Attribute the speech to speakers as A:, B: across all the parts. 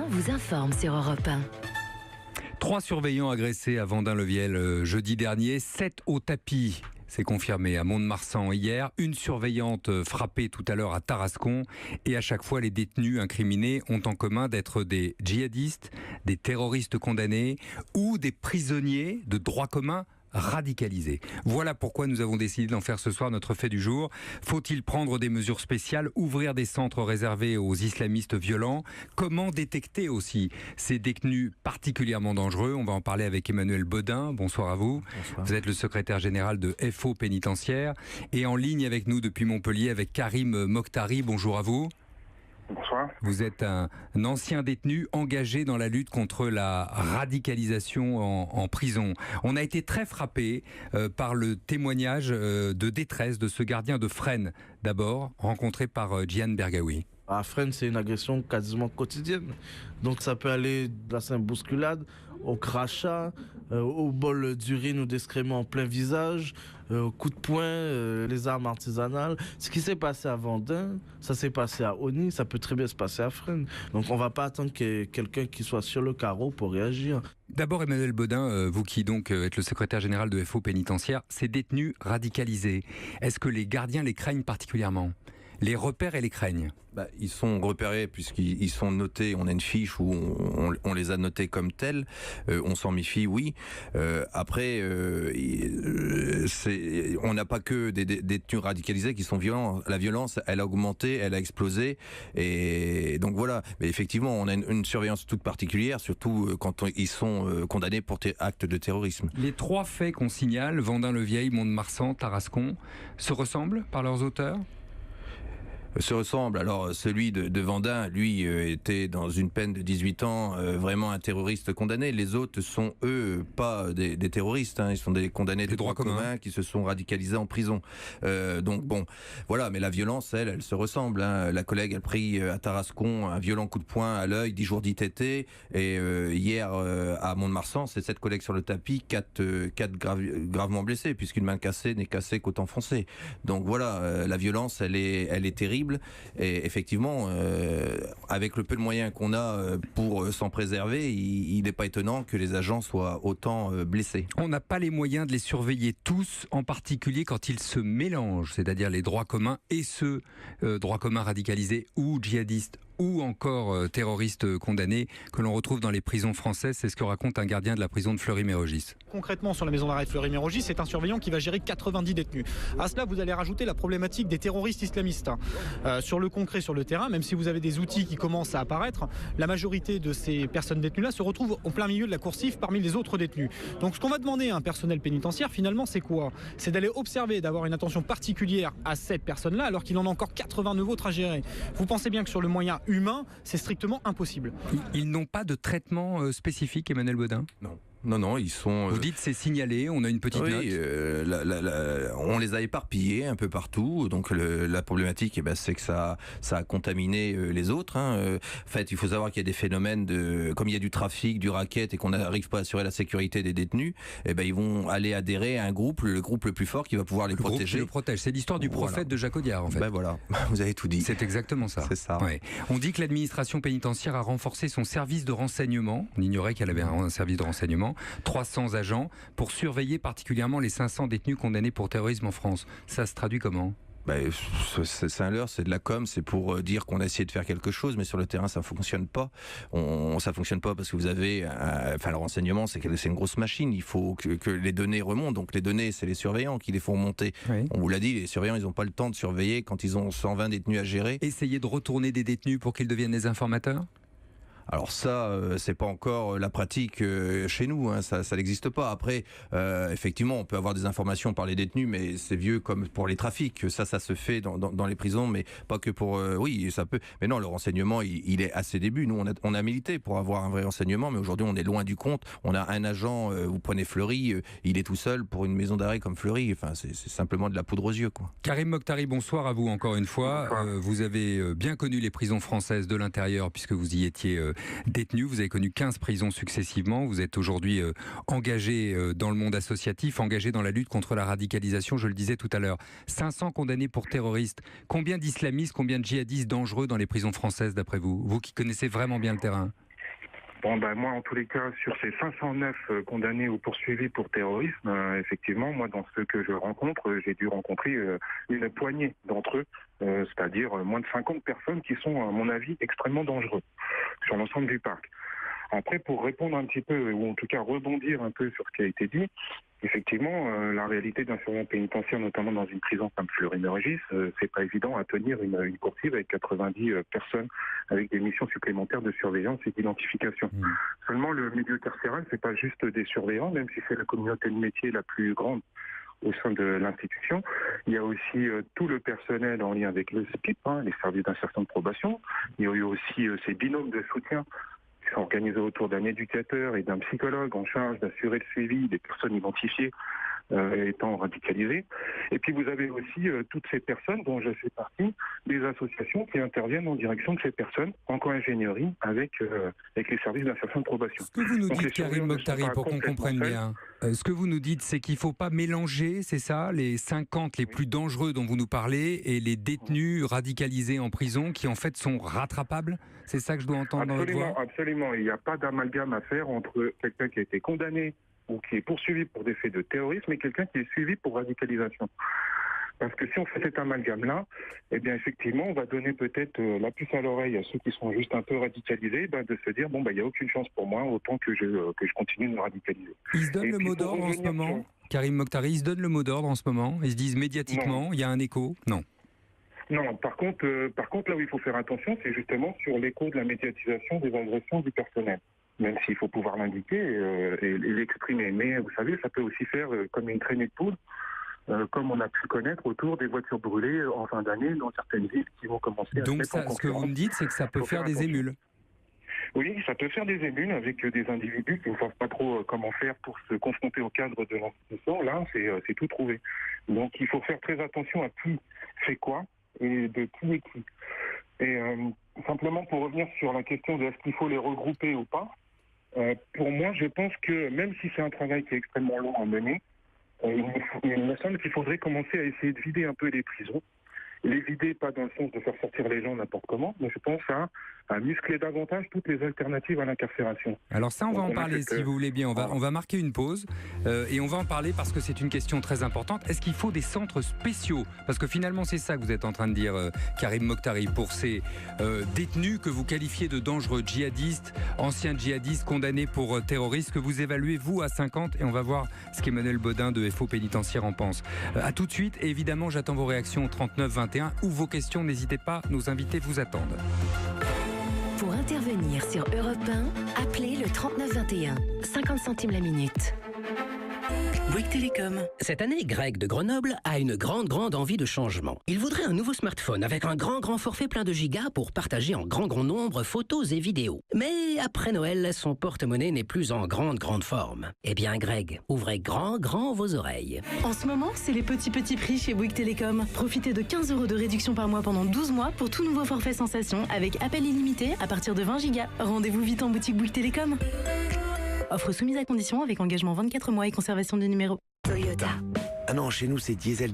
A: vous informe sur Europe 1.
B: 3 surveillants agressés à Vendin-le-Viel jeudi dernier, 7 au tapis. C'est confirmé à Mont-de-Marsan hier. Une surveillante frappée tout à l'heure à Tarascon. Et à chaque fois, les détenus incriminés ont en commun d'être des djihadistes, des terroristes condamnés ou des prisonniers de droit commun radicalisés. Voilà pourquoi nous avons décidé d'en faire ce soir notre fait du jour. Faut-il prendre des mesures spéciales, ouvrir des centres réservés aux islamistes violents? Comment détecter aussi ces détenus particulièrement dangereux? On va en parler avec Emmanuel Bodin. Bonsoir à vous. Bonsoir. Vous êtes le secrétaire général de FO Pénitentiaire et en ligne avec nous depuis Montpellier avec Karim Mokhtari. Bonjour à vous.
C: Bonsoir.
B: Vous êtes un ancien détenu engagé dans la lutte contre la radicalisation en prison. On a été très frappé par le témoignage de détresse de ce gardien de Fresnes, d'abord, rencontré par Djian Bergaoui.
D: À Fresnes, c'est une agression quasiment quotidienne. Donc ça peut aller de la simple bousculade au crachat, au bol d'urine ou d'excréments en plein visage, au coup de poing, les armes artisanales. Ce qui s'est passé à Vendin, ça s'est passé à Oni, ça peut très bien se passer à Fresnes. Donc on ne va pas attendre qu'il y ait quelqu'un qui soit sur le carreau pour réagir.
B: D'abord Emmanuel Bodin, vous qui donc êtes le secrétaire général de FO Pénitentiaire, ces détenus radicalisés, est-ce que les gardiens les craignent particulièrement ? Les repèrent et les craignent?
E: Ils sont repérés puisqu'ils sont notés. On a une fiche où on les a notés comme tels. On s'en méfie, oui. Après, on n'a pas que des détenus radicalisés qui sont violents. La violence, elle a augmenté, elle a explosé. Et donc voilà. Mais effectivement, on a une surveillance toute particulière, surtout quand ils sont condamnés pour actes de terrorisme.
B: Les 3 faits qu'on signale, Vendin-le-Vieil, Mont-de-Marsan, Tarascon, se ressemblent par leurs auteurs ?
E: Se ressemble. Alors celui de Vendin, lui, était dans une peine de 18 ans, vraiment un terroriste condamné. Les autres sont, eux, pas des terroristes, hein. Ils sont des condamnés de droit commun qui se sont radicalisés en prison. Donc bon, voilà, mais la violence, elle se ressemble, hein. La collègue a pris à Tarascon un violent coup de poing à l'œil, 10 jours d'ITT, et hier à Mont-de-Marsan, c'est 7 collègues sur le tapis, 4 gravement blessés, puisqu'une main cassée n'est cassée qu'autant foncée. Donc voilà, la violence, elle est terrible. Et effectivement, avec le peu de moyens qu'on a pour s'en préserver, il n'est pas étonnant que les agents soient autant blessés.
B: On n'a pas les moyens de les surveiller tous, en particulier quand ils se mélangent, c'est-à-dire les droits communs et ceux droits communs radicalisés ou djihadistes ou encore terroristes condamnés que l'on retrouve dans les prisons françaises. C'est ce que raconte un gardien de la prison de Fleury-Mérogis.
F: Concrètement, sur la maison d'arrêt de Fleury-Mérogis, c'est un surveillant qui va gérer 90 détenus. À cela, vous allez rajouter la problématique des terroristes islamistes. Sur le concret, sur le terrain, même si vous avez des outils qui commencent à apparaître, la majorité de ces personnes détenues-là se retrouvent au plein milieu de la coursive parmi les autres détenus. Donc ce qu'on va demander à un personnel pénitentiaire, finalement, c'est quoi? C'est d'aller observer, d'avoir une attention particulière à cette personne-là, alors qu'il en a encore 89 autres à gérer. Vous pensez bien que sur le moyen humain, c'est strictement impossible.
B: Ils n'ont pas de traitement spécifique, Emmanuel Bodin?
E: Non, ils sont...
B: Vous dites c'est signalé, on a une petite note.
E: On les a éparpillés un peu partout. Donc la problématique, c'est que ça a contaminé les autres. En fait, il faut savoir qu'il y a des phénomènes comme il y a du trafic, du racket et qu'on n'arrive pas à assurer la sécurité des détenus, ils vont aller adhérer à un groupe, le groupe le plus fort qui va pouvoir les protéger.
B: Le protège. C'est l'histoire du prophète de Jacques Audiard, en fait.
E: Voilà, vous avez tout dit.
B: C'est exactement ça.
E: C'est ça.
B: Ouais. On dit que l'administration pénitentiaire a renforcé son service de renseignement. On ignorait qu'elle avait un service de renseignement. 300 agents pour surveiller particulièrement les 500 détenus condamnés pour terrorisme en France. Ça se traduit comment ?
E: C'est un leurre, c'est de la com, c'est pour dire qu'on a essayé de faire quelque chose, mais sur le terrain ça fonctionne pas. Ça fonctionne pas parce que vous avez, le renseignement, c'est une grosse machine. Il faut que les données remontent. Donc les données, c'est les surveillants qui les font remonter. Oui. On vous l'a dit, les surveillants, ils n'ont pas le temps de surveiller quand ils ont 120 détenus à gérer.
B: Essayez de retourner des détenus pour qu'ils deviennent des informateurs ?
E: Alors ça, c'est pas encore la pratique chez nous, hein, ça n'existe pas. Après, effectivement, on peut avoir des informations par les détenus, mais c'est vieux comme pour les trafics. Ça se fait dans les prisons, mais pas que pour... oui, ça peut... Mais non, le renseignement, il est à ses débuts. Nous, on a milité pour avoir un vrai renseignement, mais aujourd'hui, on est loin du compte. On a un agent, vous prenez Fleury, il est tout seul pour une maison d'arrêt comme Fleury. Enfin, c'est simplement de la poudre aux yeux, quoi.
B: Karim Mokhtari, bonsoir à vous encore une fois. Vous avez bien connu les prisons françaises de l'intérieur, puisque vous y étiez détenu. Vous avez connu 15 prisons successivement. Vous êtes aujourd'hui engagé dans le monde associatif, engagé dans la lutte contre la radicalisation, je le disais tout à l'heure. 500 condamnés pour terroristes. Combien d'islamistes, combien de djihadistes dangereux dans les prisons françaises d'après vous? Vous qui connaissez vraiment bien le terrain.
C: Bon, moi, en tous les cas, sur ces 509 condamnés ou poursuivis pour terrorisme, effectivement, moi, dans ceux que je rencontre, j'ai dû rencontrer une poignée d'entre eux, c'est-à-dire moins de 50 personnes qui sont, à mon avis, extrêmement dangereux sur l'ensemble du parc. Après, pour répondre un petit peu, ou en tout cas rebondir un peu sur ce qui a été dit, effectivement, la réalité d'un surveillant pénitentiaire, notamment dans une prison comme Fleury-Mérogis, c'est pas évident à tenir une coursive avec 90 personnes avec des missions supplémentaires de surveillance et d'identification. Seulement, le milieu carcéral, c'est pas juste des surveillants, même si c'est la communauté de métier la plus grande au sein de l'institution. Il y a aussi tout le personnel en lien avec le SPIP, les services d'insertion de probation. Il y a eu aussi ces binômes de soutien qui sont organisés autour d'un éducateur et d'un psychologue en charge d'assurer le suivi des personnes identifiées étant radicalisées. Et puis vous avez aussi toutes ces personnes dont je fais partie, des associations qui interviennent en direction de ces personnes en co-ingénierie avec les services d'insertion de probation.
B: Ce que vous nous
C: Donc,
B: dites, Karim Mokhtari, pour qu'on comprenne bien, ce que vous nous dites, c'est qu'il ne faut pas mélanger, c'est ça, les 50 les plus dangereux dont vous nous parlez et les détenus radicalisés en prison qui en fait sont rattrapables? C'est ça que je dois entendre dans votre voix?
C: Absolument. Il n'y a pas d'amalgame à faire entre quelqu'un qui a été condamné ou qui est poursuivi pour des faits de terrorisme et quelqu'un qui est suivi pour radicalisation. Parce que si on fait cet amalgame-là, eh bien effectivement, on va donner peut-être la puce à l'oreille à ceux qui sont juste un peu radicalisés, de se dire il n'y a aucune chance pour moi, autant que je continue de me radicaliser.
B: Ils se donnent le mot d'ordre en ce moment, Karim Mokhtari, ils se donnent le mot d'ordre en ce moment? Ils se disent médiatiquement, il y a un écho? Non.
C: Non, par contre, là où il faut faire attention, c'est justement sur l'écho de la médiatisation des agressions du personnel. Même s'il faut pouvoir l'indiquer et l'exprimer. Mais vous savez, ça peut aussi faire comme une traînée de poudre, comme on a pu connaître autour des voitures brûlées en fin d'année dans certaines villes qui vont commencer à se mettre en concurrence.
B: Donc ce que vous me dites, c'est que ça peut faire des émules.
C: Oui, ça peut faire des émules avec des individus qui ne savent pas trop comment faire pour se confronter au cadre de l'institution. Là, c'est tout trouvé. Donc il faut faire très attention à qui fait quoi et de qui est qui. Et simplement pour revenir sur la question de est-ce qu'il faut les regrouper ou pas, pour moi, je pense que même si c'est un travail qui est extrêmement long à mener, il me semble qu'il faudrait commencer à essayer de vider un peu les prisons. Les vider, pas dans le sens de faire sortir les gens n'importe comment, mais je pense à muscler davantage toutes les alternatives à l'incarcération.
B: Alors ça, on va en parler si vous voulez bien. On va marquer une pause et on va en parler parce que c'est une question très importante. Est-ce qu'il faut des centres spéciaux? Parce que finalement, c'est ça que vous êtes en train de dire, Karim Mokhtari, pour ces détenus que vous qualifiez de dangereux djihadistes, anciens djihadistes condamnés pour terrorisme, que vous évaluez, vous, à 50, et on va voir ce qu'Emmanuel Bodin de FO Pénitentiaire en pense. À tout de suite, et évidemment, j'attends vos réactions au 39 21 ou vos questions, n'hésitez pas, nos invités vous attendent.
A: Pour intervenir sur Europe 1, appelez le 39 21, 50 centimes la minute.
G: Bouygues Télécom. Cette année, Greg de Grenoble a une grande envie de changement. Il voudrait un nouveau smartphone avec un grand forfait plein de gigas pour partager en grand nombre photos et vidéos. Mais après Noël, son porte-monnaie n'est plus en grande forme. Eh bien, Greg, ouvrez grand vos oreilles.
H: En ce moment, c'est les petits prix chez Bouygues Télécom. Profitez de 15 € de réduction par mois pendant 12 mois pour tout nouveau forfait sensation avec appel illimité à partir de 20 gigas. Rendez-vous vite en boutique Bouygues Télécom. Offre soumise à condition avec engagement 24 mois et conservation du numéro.
A: Toyota.
I: Ah non, chez nous c'est diesel.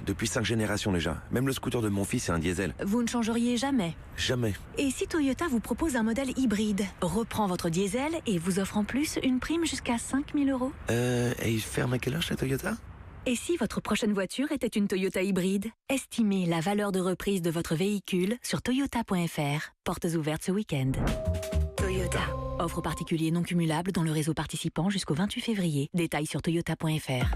I: Depuis 5 générations déjà. Même le scooter de mon fils est un diesel.
J: Vous ne changeriez jamais?
I: Jamais.
J: Et si Toyota vous propose un modèle hybride, reprend votre diesel et vous offre en plus une prime jusqu'à 5 000 €?
I: Et il ferme à quelle heure chez Toyota?
J: Et si votre prochaine voiture était une Toyota hybride? Estimez la valeur de reprise de votre véhicule sur toyota.fr. Portes ouvertes ce week-end.
A: Toyota.
J: Offre particulier non cumulable dans le réseau participant jusqu'au 28 février. Détails sur toyota.fr.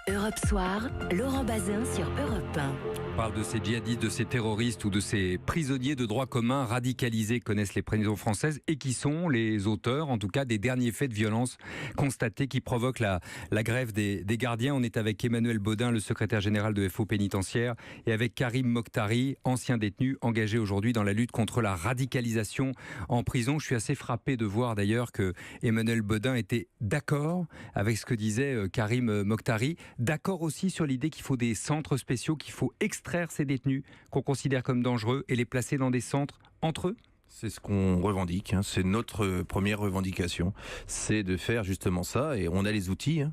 A: Europe Soir, Laurent Bazin sur Europe 1.
B: On parle de ces djihadistes, de ces terroristes ou de ces prisonniers de droit commun radicalisés que connaissent les prisons françaises et qui sont les auteurs, en tout cas, des derniers faits de violence constatés qui provoquent la grève des gardiens. On est avec Emmanuel Bodin, le secrétaire général de FO Pénitentiaire, et avec Karim Mokhtari, ancien détenu engagé aujourd'hui dans la lutte contre la radicalisation en prison. Je suis assez frappé de voir d'ailleurs que Emmanuel Bodin était d'accord avec ce que disait Karim Mokhtari, d'accord aussi sur l'idée qu'il faut des centres spéciaux, qu'il faut extraire ces détenus qu'on considère comme dangereux et les placer dans des centres entre eux.
E: C'est ce qu'on revendique, c'est notre première revendication, c'est de faire justement ça, et on a les outils.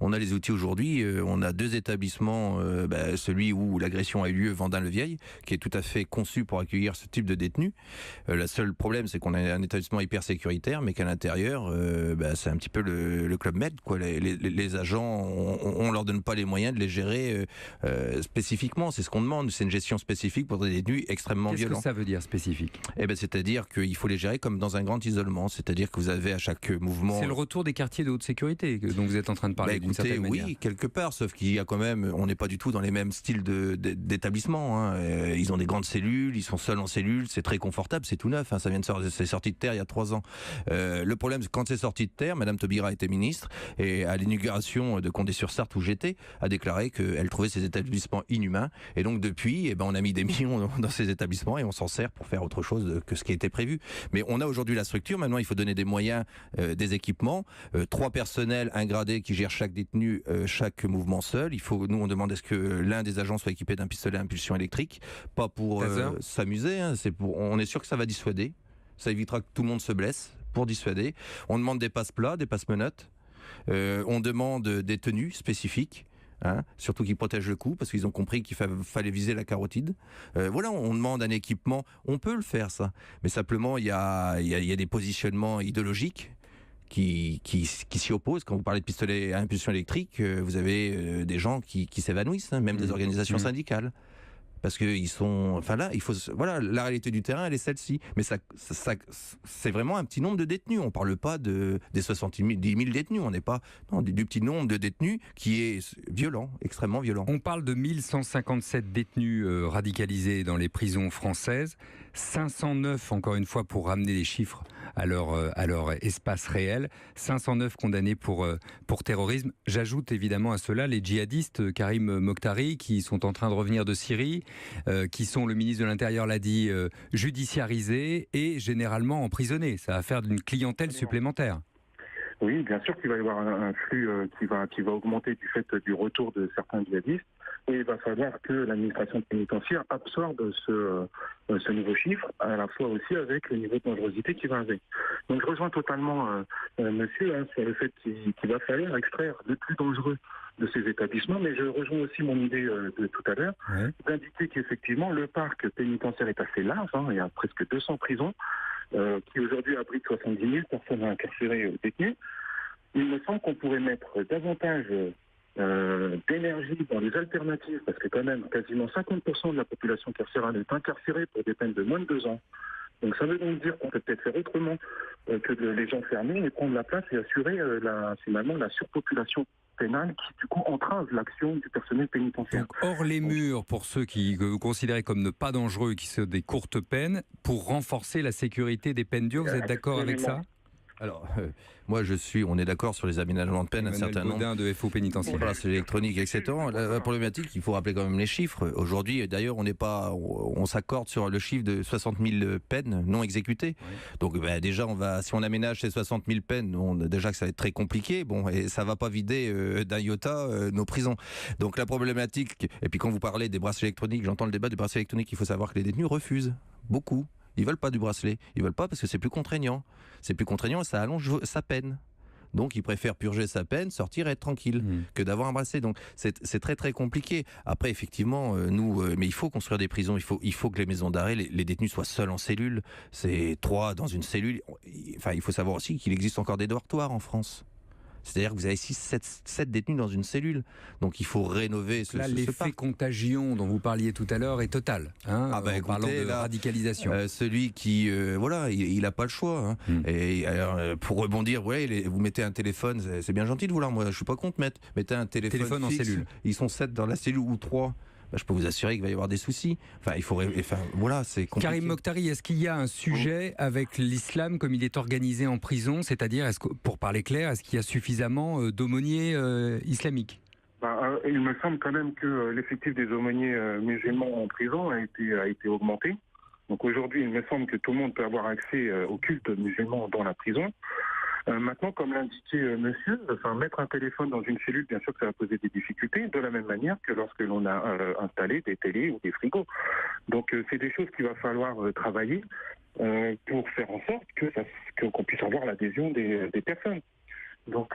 E: On a les outils aujourd'hui, on a 2 établissements, celui où l'agression a eu lieu, Vendin-le-Vieil, qui est tout à fait conçu pour accueillir ce type de détenus. Le seul problème, c'est qu'on a un établissement hyper sécuritaire, mais qu'à l'intérieur, c'est un petit peu le Club Med, quoi. Les agents, on leur donne pas les moyens de les gérer spécifiquement. C'est ce qu'on demande, c'est une gestion spécifique pour des détenus extrêmement violents.
B: Qu'est-ce que ça veut dire spécifique ?
E: C'est-à-dire qu'il faut les gérer comme dans un grand isolement, c'est-à-dire que vous avez à chaque mouvement...
B: C'est le retour des quartiers de haute sécurité dont vous êtes en train de parler.
E: Écoutez, oui, quelque part, sauf qu'il y a quand même, on n'est pas du tout dans les mêmes styles d'établissement. Hein. Ils ont des grandes cellules, ils sont seuls en cellule, c'est très confortable, c'est tout neuf. Hein. Ça vient c'est sorti de terre il y a 3 ans. Le problème, c'est quand c'est sorti de terre, Madame Taubira était ministre et à l'inauguration de Condé-sur-Sarthe où j'étais, a déclaré qu'elle trouvait ces établissements inhumains. Et donc depuis, on a mis des millions dans ces établissements et on s'en sert pour faire autre chose que ce qui était prévu. Mais on a aujourd'hui la structure. Maintenant, il faut donner des moyens, des équipements, 3 personnels, un gradé qui gère chaque détenu, chaque mouvement seul. Nous, on demande est-ce que l'un des agents soit équipé d'un pistolet à impulsion électrique, pas pour s'amuser, hein, on est sûr que ça va dissuader, ça évitera que tout le monde se blesse, pour dissuader. On demande des passe-plats, des passe-menottes, on demande des tenues spécifiques, hein, surtout qui protègent le cou, parce qu'ils ont compris qu'il fallait viser la carotide. Voilà, on demande un équipement, on peut le faire ça, mais simplement il y a des positionnements idéologiques qui s'y opposent. Quand vous parlez de pistolet à impulsion électrique, vous avez des gens qui s'évanouissent, hein, même des organisations syndicales. Parce que la réalité du terrain, elle est celle-ci. Mais ça c'est vraiment un petit nombre de détenus. On ne parle pas des 70 000 détenus. On n'est pas du petit nombre de détenus qui est violent, extrêmement violent.
B: On parle de 1157 détenus radicalisés dans les prisons françaises. 509, encore une fois, pour ramener les chiffres à leur espace réel. 509 condamnés pour terrorisme. J'ajoute évidemment à cela les djihadistes, Karim Mokhtari, qui sont en train de revenir de Syrie, qui sont, le ministre de l'Intérieur l'a dit, judiciarisés et généralement emprisonnés. Ça va faire d'une clientèle supplémentaire.
C: Oui, bien sûr qu'il va y avoir un flux qui va augmenter du fait du retour de certains djihadistes. Et il va falloir que l'administration pénitentiaire absorbe ce nouveau chiffre, à la fois aussi avec le niveau de dangerosité qui va avec. Donc je rejoins totalement monsieur sur le fait qu'il va falloir extraire le plus dangereux de ces établissements, mais je rejoins aussi mon idée de tout à l'heure, d'indiquer qu'effectivement le parc pénitentiaire est assez large, hein, il y a presque 200 prisons, qui aujourd'hui abritent 70 000 personnes incarcérées détenues. Il me semble qu'on pourrait mettre davantage d'énergie dans les alternatives, parce que quand même quasiment 50% de la population carcérale est incarcérée pour des peines de moins de 2 ans. Donc ça veut donc dire qu'on peut peut-être faire autrement que de les enfermer et prendre la place et assurer finalement la surpopulation pénale qui du coup entrave l'action du personnel pénitentiaire.
B: Donc, hors les murs pour ceux que vous considérez comme ne pas dangereux, qui sont des courtes peines, pour renforcer la sécurité des peines dures. Vous êtes d'accord avec ça ?
E: Alors, on est d'accord sur les aménagements de peine, un certain nombre
B: de FO pénitentiaire.
E: Voilà, c'est l'électronique, etc. La problématique, il faut rappeler quand même les chiffres. Aujourd'hui, d'ailleurs, on s'accorde sur le chiffre de 60 000 peines non exécutées. Oui. Donc, déjà, si on aménage ces 60 000 peines, déjà que ça va être très compliqué, et ça va pas vider d'un iota nos prisons. Donc, la problématique, et puis quand vous parlez des bracelets électroniques, j'entends le débat des bracelets électroniques, il faut savoir que les détenus refusent. Beaucoup. Ils veulent pas du bracelet. Ils veulent pas parce que c'est plus contraignant. C'est plus contraignant et ça allonge sa peine. Donc, ils préfèrent purger sa peine, sortir et être tranquille que d'avoir un bracelet. Donc, c'est très très compliqué. Après, effectivement, mais il faut construire des prisons. Il faut que les maisons d'arrêt, les détenus soient seuls en cellule. C'est 3 dans une cellule. Enfin, il faut savoir aussi qu'il existe encore des dortoirs en France. C'est-à-dire que vous avez 7 détenus dans une cellule. Donc il faut rénover ce parc.
B: L'effet contagion dont vous parliez tout à l'heure est total. Hein, en parlant de radicalisation.
E: Celui qui, il n'a pas le choix. Hein. Et alors, pour rebondir, vous mettez un téléphone, c'est bien gentil de vouloir, moi je suis pas contre, mettez un téléphone
B: fixe,
E: en
B: cellule.
E: Ils sont 7 dans la cellule ou 3. Je peux vous assurer qu'il va y avoir des soucis. C'est compliqué.
B: Karim Mokhtari, est-ce qu'il y a un sujet avec l'islam comme il est organisé en prison ? C'est-à-dire, pour parler clair, est-ce qu'il y a suffisamment d'aumôniers islamiques ?
C: Il me semble quand même que l'effectif des aumôniers musulmans en prison a été augmenté. Donc aujourd'hui, il me semble que tout le monde peut avoir accès au culte musulman dans la prison. Maintenant, comme l'indiquait monsieur, mettre un téléphone dans une cellule, bien sûr que ça va poser des difficultés, de la même manière que lorsque l'on a installé des télés ou des frigos. Donc c'est des choses qu'il va falloir travailler pour faire en sorte qu'on puisse avoir l'adhésion des personnes. Donc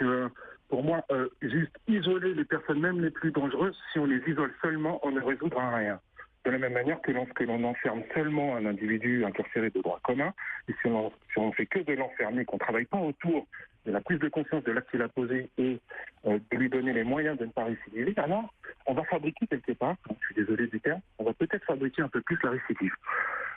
C: Pour moi, juste isoler les personnes même les plus dangereuses, si on les isole seulement, on ne résoudra rien. De la même manière que lorsque l'on enferme seulement un individu incarcéré de droit commun, et si on fait que de l'enfermer, qu'on ne travaille pas autour de la prise de conscience de l'acte qu'il a posé et de lui donner les moyens de ne pas récidiver, alors on va fabriquer quelque part, je suis désolé du terme, on va peut-être fabriquer un peu plus la récidive.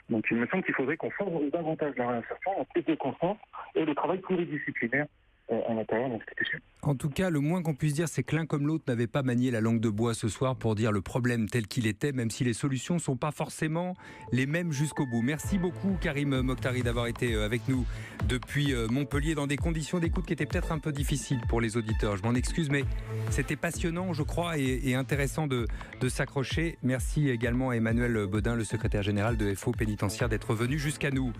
C: Donc il me semble qu'il faudrait qu'on favorise davantage la réinsertion, la prise de conscience et le travail pluridisciplinaire à l'intérieur de l'institution.
B: En tout cas, le moins qu'on puisse dire, c'est que l'un comme l'autre n'avait pas manié la langue de bois ce soir pour dire le problème tel qu'il était, même si les solutions ne sont pas forcément les mêmes jusqu'au bout. Merci beaucoup Karim Mokhtari d'avoir été avec nous depuis Montpellier dans des conditions d'écoute qui étaient peut-être un peu difficiles pour les auditeurs. Je m'en excuse, mais c'était passionnant, je crois, et intéressant de s'accrocher. Merci également à Emmanuel Bodin, le secrétaire général de FO Pénitentiaire, d'être venu jusqu'à nous.